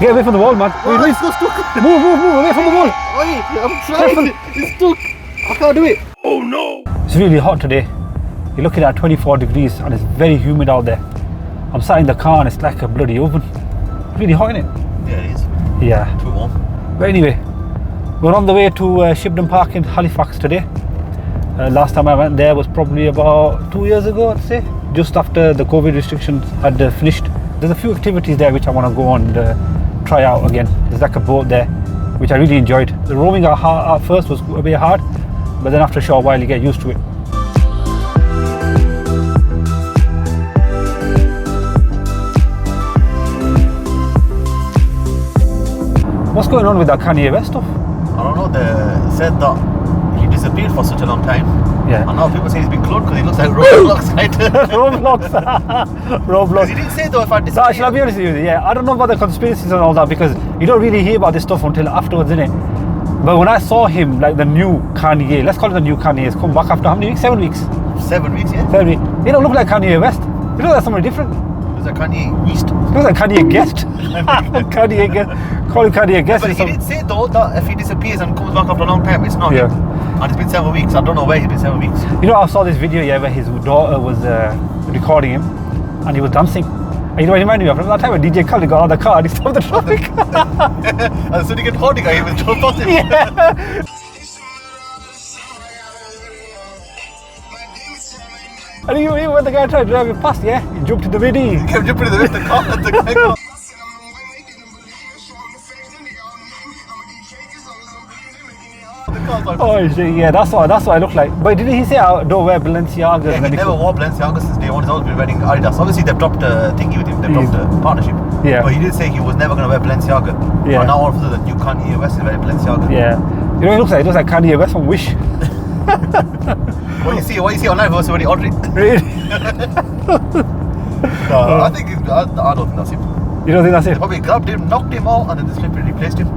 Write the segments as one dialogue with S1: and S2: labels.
S1: Get away from the wall, man. What are you doing?
S2: It's so stuck.
S1: Move away from the wall.
S2: Oi, I'm trying. It's stuck. I can't do it.
S3: Oh no!
S1: It's really hot today. You're looking at 24 degrees and it's very humid out there. I'm sat in the car and it's like a bloody oven. Really hot, isn't it?
S2: Yeah, it is.
S1: Yeah.
S2: Too warm.
S1: But anyway, we're on the way to Shibden Park in Halifax today. Last time I went there was probably about 2 years ago, I'd say. Just after the COVID restrictions had finished. There's a few activities there which I want to go and try out again. There's like a boat there, which I really enjoyed. The rowing at first was a bit hard, but then after a short while you get used to it. What's going on with that Kanye West stuff?
S2: I don't know. They said that he disappeared for such a long time.
S1: Yeah.
S2: And now people say he's been cloned because he looks like Roblox, right?
S1: Roblox.
S2: He didn't say though if I
S1: So,
S2: disappeared.
S1: shall I be honest with you? Yeah, I don't know about the conspiracies and all that because you don't really hear about this stuff until afterwards, innit? But when I saw him, like the new Kanye, let's call it the new Kanye, he's come back after how many weeks? 7 weeks.
S2: 7 weeks, yeah.
S1: 7 weeks. He don't look like Kanye West. He looks like somebody different.
S2: There's a Kanye East.
S1: He looks like Kanye Guest. Kanye Guest. Call him Kanye Guest.
S2: But he did say though that if he disappears and comes back after a long time, it's not him.
S1: Yeah.
S2: And it's been 7 weeks. I don't know where he's been 7 weeks.
S1: You know, I saw this video, yeah, where his daughter was recording him and he was dancing. And you know what it reminded me of? That time when DJ Khaled got out of the car and he stopped the traffic.
S2: And so he get holding her, he was drove past him.
S1: Yeah. And even when the guy tried to drive him past, yeah, he jumped in the mini.
S2: He kept jumping in the car and the guy got...
S1: Oh shit, yeah, that's what I look like. But didn't he say I don't wear Balenciagas?
S2: Yeah, he never wore Balenciaga since day one. He's always been wearing Adidas. Obviously, they've dropped a thingy with him. They've dropped a partnership.
S1: Yeah.
S2: But he did say he was never going to wear Balenciaga.
S1: Yeah.
S2: And now all of a sudden, the new Kanye West is wearing Balenciaga.
S1: Yeah. You know what he looks like? He looks like Kanye West from Wish.
S2: What you see online versus when he ordered it.
S1: Really?
S2: No, I think I don't think that's him.
S1: You don't think that's
S2: They
S1: it?
S2: probably grabbed him, knocked him out, and then just flipped replaced him.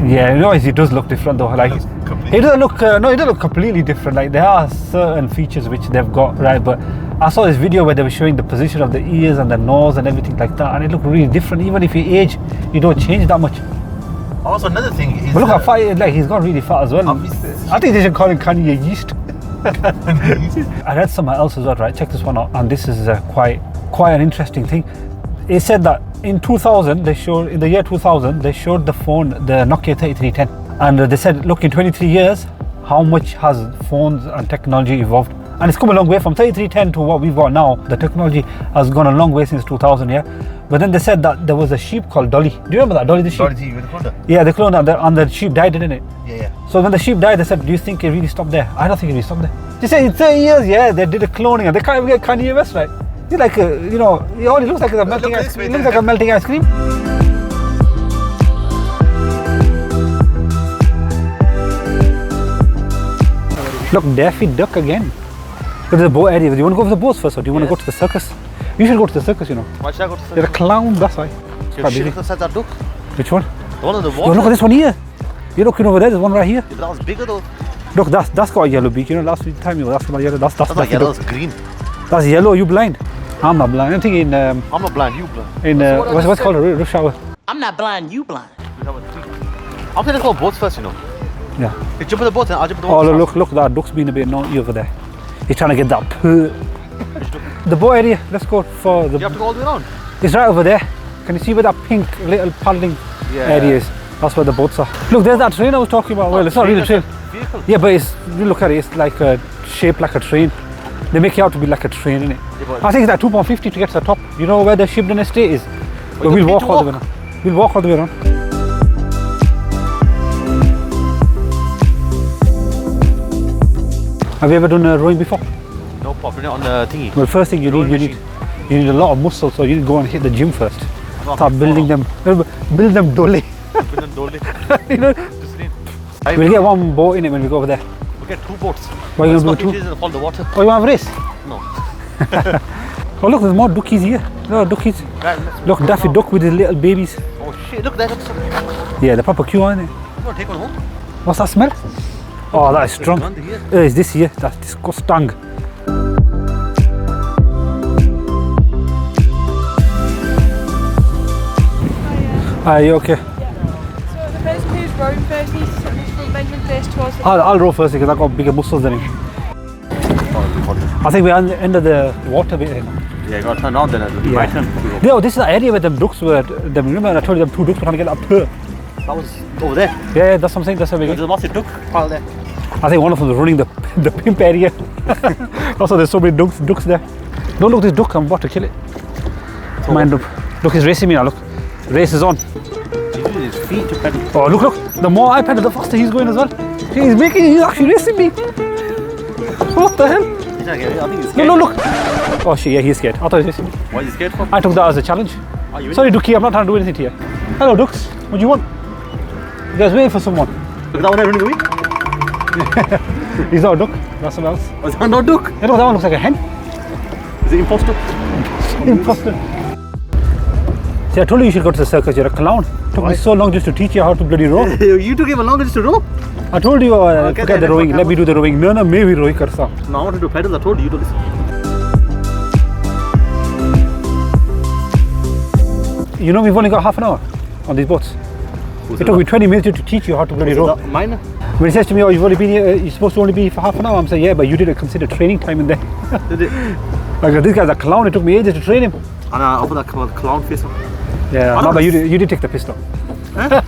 S1: Yeah, you know, he does look different though. Like,
S2: looks completely-
S1: he doesn't look. No, he doesn't look completely different. Like, there are certain features which they've got right, but I saw this video where they were showing the position of the ears and the nose and everything like that, and it looked really different. Even if you age, you don't change that much.
S2: Also, another thing is...
S1: But look how fat, like, he's got really fat as well. I think they should call him Kanye Yeast. I read somewhere else as well, right? Check this one out, and this is quite an interesting thing. It said that in 2000, in the year 2000, they showed the phone, the Nokia 3310, and they said, look, in 23 years, how much has phones and technology evolved? And it's come a long way from 3310 to what we've got now. The technology has gone a long way since 2000, yeah. But then they said that there was a sheep called Dolly. Do you remember that, Dolly the sheep?
S2: Dolly with the clone.
S1: Yeah, they cloned and the sheep died, didn't it?
S2: Yeah.
S1: So when the sheep died, they said, do you think it really stopped there? I don't think it really stopped there. They said in 30 years, yeah, they did a cloning and they can't even get Kanye West right. He's like, you know, he only looks like a melting ice cream. He looks like a melting ice cream. Look, Daffy Duck again. Go to the boat area. Do you want to go for the boats first or do you want to go to the circus? You should go to the circus, you know.
S2: Why should I go to the
S1: They're a clown, that's why.
S2: That's that duck.
S1: Which one?
S2: The one on the
S1: Oh,
S2: water.
S1: look at this one here. You're looking over there, there's one right here.
S2: Yeah, but that was bigger though.
S1: Look, that's got a yellow beak. You know, last time you were asking about yellow, that's
S2: That's not
S1: Daffy
S2: yellow,
S1: Duck.
S2: that's green.
S1: That's yellow, you blind? I'm not blind. I'm thinking
S2: I'm not blind, you blind.
S1: what's called a rush hour.
S4: I'm not blind, you blind.
S2: I'm going to go boats first, you know.
S1: Yeah.
S2: You jump in the boat and I'll jump in the
S1: Oh,
S2: water.
S1: look, that duck's being a bit naughty over there. He's trying to get that purr. The boat area, let's go for the...
S2: You have to go all the way around.
S1: It's right over there. Can you see where that pink little paddling area is? That's where the boats are. Look, there's that train I was talking about. Well, it's not really a train.
S2: Vehicle.
S1: Yeah, but you look at it, it's like shaped like a train. They make it out to be like a train, innit?
S2: Yeah,
S1: I think it's like £2.50 to get to the top. You know where the Shibden estate is? But we'll walk all the way around. We'll walk all the way around. Have you ever done rowing before?
S2: No, popping it on the thingy.
S1: Well, first thing you need a lot of muscle, so you need to go and hit the gym first. Start building them, build them dolly. You know? We'll get one boat in it when we go over there.
S2: We'll get two boats.
S1: Why you gonna do two?
S2: And fall in the water.
S1: Oh, you want to have a race?
S2: No.
S1: Oh look, there's more duckies here. No, duckies.
S2: Right,
S1: Look, Daffy Duck with his little babies.
S2: oh shit, look, there's some.
S1: Yeah, the proper cute, aren't they?
S2: You want to take one home?
S1: What's that smell? Oh, that is strong.
S2: Gone here.
S1: It's this here. That's disgusting. Are you okay?
S3: So the person who's rowing first needs to sit from Benjamin first towards the
S1: I'll row first because I've got bigger muscles than him. I think we're on the end of the water bit here.
S2: Yeah, you gotta turn on then.
S1: Yeah.
S2: Right turn.
S1: Yo, this is the area where them ducks were. Remember I told you them 2 ducks were trying to get up here.
S2: That was over there.
S1: Yeah, that's what I'm saying. That's how we
S2: There's
S1: get.
S2: a massive duck pile there.
S1: I think one of them was running the pimp area. Also, there's so many ducks there. Don't look, this duck. I'm about to kill it. Mind up. Look, he's racing me now. Look, race is on.
S2: He's using his feet to pedal.
S1: Oh, look. The more I pedal, the faster he's going as well. He's actually racing me. What the hell?
S2: He's not getting it. I think he's scared.
S1: No, look. Oh shit, yeah, he's scared. I thought he was racing me.
S2: Why is he scared for?
S1: I took that as a challenge.
S2: Are you in?
S1: Sorry, Ducky, I'm not trying to do anything to you. Hello, ducks. What do you want? You guys waiting for someone?
S2: Look at that one there running away.
S1: He's not a duck. That's someone else.
S2: Oh, is that not duck?
S1: You know, that one looks like a hen.
S2: Is it imposter?
S1: Imposter. See, I told you should go to the circus. You're a clown. Took me so long just to teach you how to bloody row.
S2: You took him a longer just to row?
S1: I told you,
S2: Okay,
S1: forget the
S2: then
S1: rowing.
S2: what
S1: Let me do the rowing. No, maybe rowing karsa.
S2: No, I want to do pedals. I told you to listen.
S1: You know, we've only got half an hour on these boats. It took me 20 minutes to teach you how to bloody row.
S2: Mine?
S1: When he says to me, oh, you've only been here, you're supposed to only be here for half an hour. I'm saying, yeah, but you didn't consider training time in there.
S2: Did it?
S1: Like, this guy's a clown. It took me ages to train him.
S2: And I put that clown face on.
S1: Yeah, no, but you did take the pistol.
S2: Huh?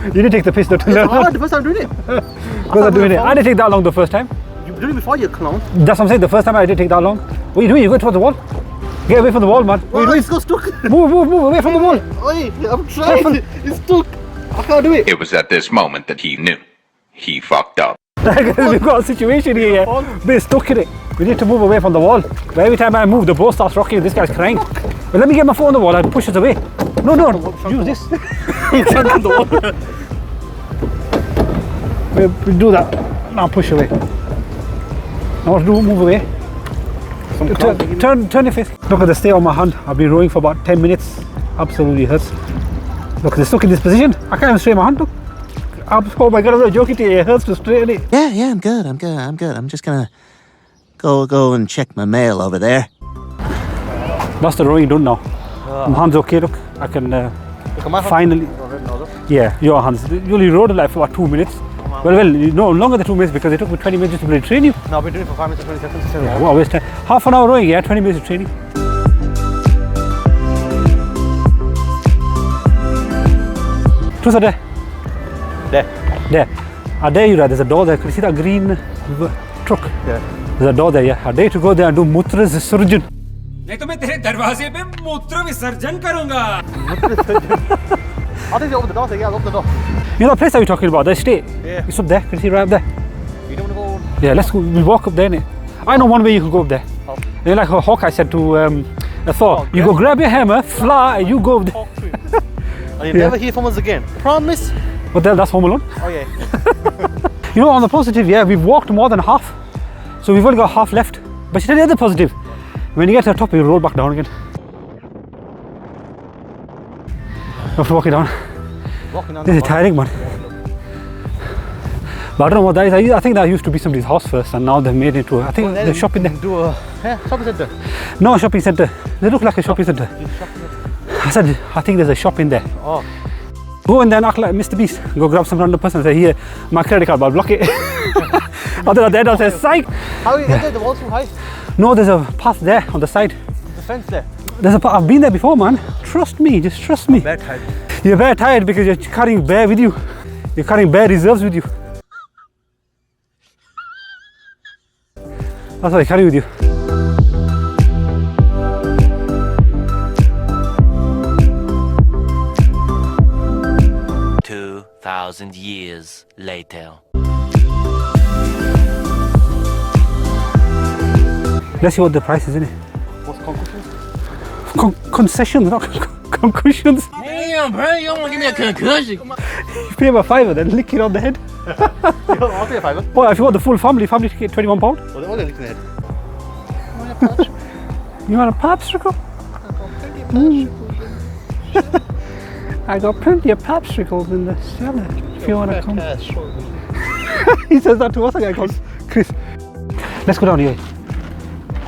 S1: You did take the pistol to learn.
S2: Hard the first time doing it.
S1: Because I'm doing it. I didn't take that long the first time.
S2: You did it before, you clown.
S1: That's what I'm saying. The first time I didn't take that long. What are you doing? You go towards the wall. Get away from the wall, man. What are you doing?
S2: It's got stuck.
S1: Move away from the wall.
S2: Oi, I'm trying. It's stuck. I can't do it.
S4: It was at this moment that he knew. He fucked up.
S1: We've got a situation here. Yeah. We're stuck in it. We need to move away from the wall. But every time I move, the boat starts rocking. This guy's crying. But let me get my foot on the wall and push us away. No, use this.
S2: On the wall.
S1: We do that. Now push away. Now what to do? Move away. Turn your face. Look at the stay on my hand. I've been rowing for about 10 minutes. Absolutely hurts. Look, they're stuck in this position. I can't even straighten my hand. Look. Oh my god, I'm not joking to you. It hurts to straighten it.
S5: Yeah, I'm good. I'm just gonna go and check my mail over there.
S1: That's the rowing done now. My hand's okay, look. I can finally. Yeah, your hands. You only rowed like for about 2 minutes. Well, no, longer than 2 minutes because it took me 20 minutes to really train you.
S2: No, I've been doing it for 5 minutes and 20 seconds.
S1: Yeah, what a waste of time. Half an hour rowing, yeah, 20 minutes of training. Truth or dare? There. I dare you, there's a door there. Can you see that green truck?
S2: Yeah.
S1: There's a door there, yeah. I dare you to go there and do Mutra Surgeon.
S6: नहीं तो मैं तेरे दरवाजे पे मूत्र विसर्जन करूंगा।
S2: I think they open the door, so yeah, I'll open the door.
S1: You know the place that we're talking about, the estate?
S2: Yeah.
S1: It's up there, can you see right up there?
S2: You don't want to go?
S1: Yeah, let's go, we'll walk up there, innit? I know one way you can go up there.
S2: Oh.
S1: You know, like Hawkeye said to Thor, you go grab your hammer, fly, and you go up there.
S2: Talk to him. And you'll never hear from us again. Promise?
S1: But then that's Home Alone.
S2: Oh yeah.
S1: You know, on the positive, yeah, we've walked more than half. So we've only got half left. But you tell the other positive, when you get to the top, you roll back down again. You have to walk it down. This is tiring, man. But I don't know what that is. I think that used to be somebody's house first, and now they've made it into. I think the shopping there.
S2: Do a shopping centre.
S1: No, shopping centre. They look like a shopping centre. I said, I think there's a shop in there.
S2: Oh.
S1: Go in there and act like Mr. Beast. Go grab some random person and say, here, my credit card, but I'll block it. And then at the end I'll say, psych.
S2: How are you get there? The wall's too high.
S1: No, there's a path there on the side.
S2: The fence there.
S1: There's a path. I've been there before, man. Trust me, just trust me.
S2: Bad tired.
S1: You're very tired because you're carrying bear with you. You're carrying bear reserves with you. That's what I carry with you.
S7: Years later.
S1: Let's see what the price is, innit?
S2: What's concussions?
S1: Concessions, not concussions.
S7: Damn, bro, you don't want to give me a concussion.
S1: You pay about £5 then lick it on the head.
S2: I'll pay a £5.
S1: Well, if you want the full family ticket, £21.
S2: Well, they're all licking the head.
S1: You want a popsicle? I got plenty of popsicles in the cellar if you want to come. He says that to us, a guy called Chris. Let's go down here.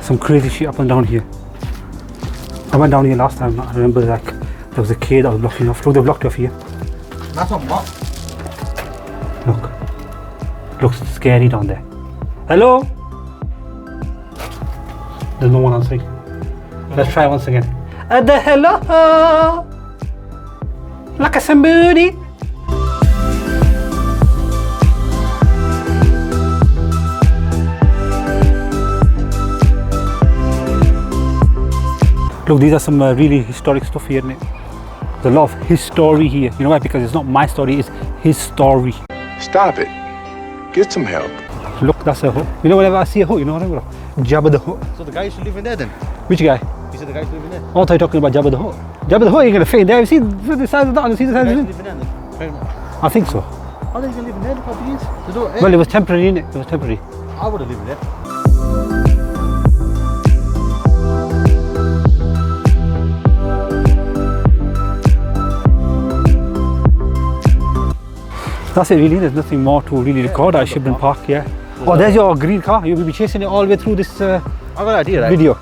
S1: Some crazy shit up and down here. I went down here last time, I remember like There was a kid that was blocking off. Look, they blocked off here.
S2: That's not what.
S1: Look. Looks scary down there. Hello? There's no one answering. Let's try once again. The hello? Like a somebody? Look, these are some really historic stuff here, isn't it? There's a lot of history here. You know why? Because it's not my story, it's his story.
S8: Stop it. Get some help.
S1: Look, that's a hut. You know, whenever I see a hut, you know what I'm talking about? Jabba the Hutt.
S2: So the guy used to live in there then?
S1: Which guy?
S2: You said the guy used to live in there?
S1: Oh, I thought you were talking about Jabba the Hutt. Jabba the Hutt, you're going to fit in there. Have you seen the size of that? Have you seen the size of
S2: Live
S1: it?
S2: in there then?
S1: I think so.
S2: How are they going to live in there? Look how big it is.
S1: Well, it was temporary, innit? It was temporary.
S2: I would have lived in there.
S1: That's it really, there's nothing more to really record at Shibden Park, yeah. Oh, there's your green car. You'll be chasing it all the way through this
S2: I got an idea, right?
S1: video.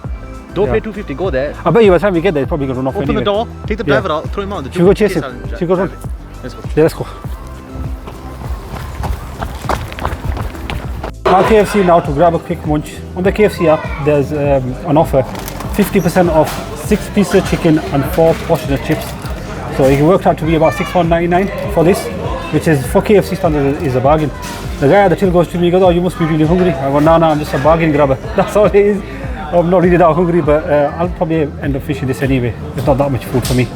S2: Don't pay 250, go there.
S1: I bet you by the time we get there, it's probably going to run off
S2: Open
S1: anyway.
S2: the door, take the driver out, throw him out.
S1: Should we go chase him? Should we go run?
S2: Let's go.
S1: Yeah, let's go. Now KFC now to grab a quick munch. On the KFC app, there's an offer. 50% off 6 pieces of chicken and 4 portions of chips. So it worked out to be about £6.99 for this, which is, for KFC standard, is a bargain. The guy at the till goes to me, he goes, oh, you must be really hungry. I go, no, I'm just a bargain grabber. That's all it is. I'm not really that hungry, but I'll probably end up finishing this anyway. It's not that much food for me.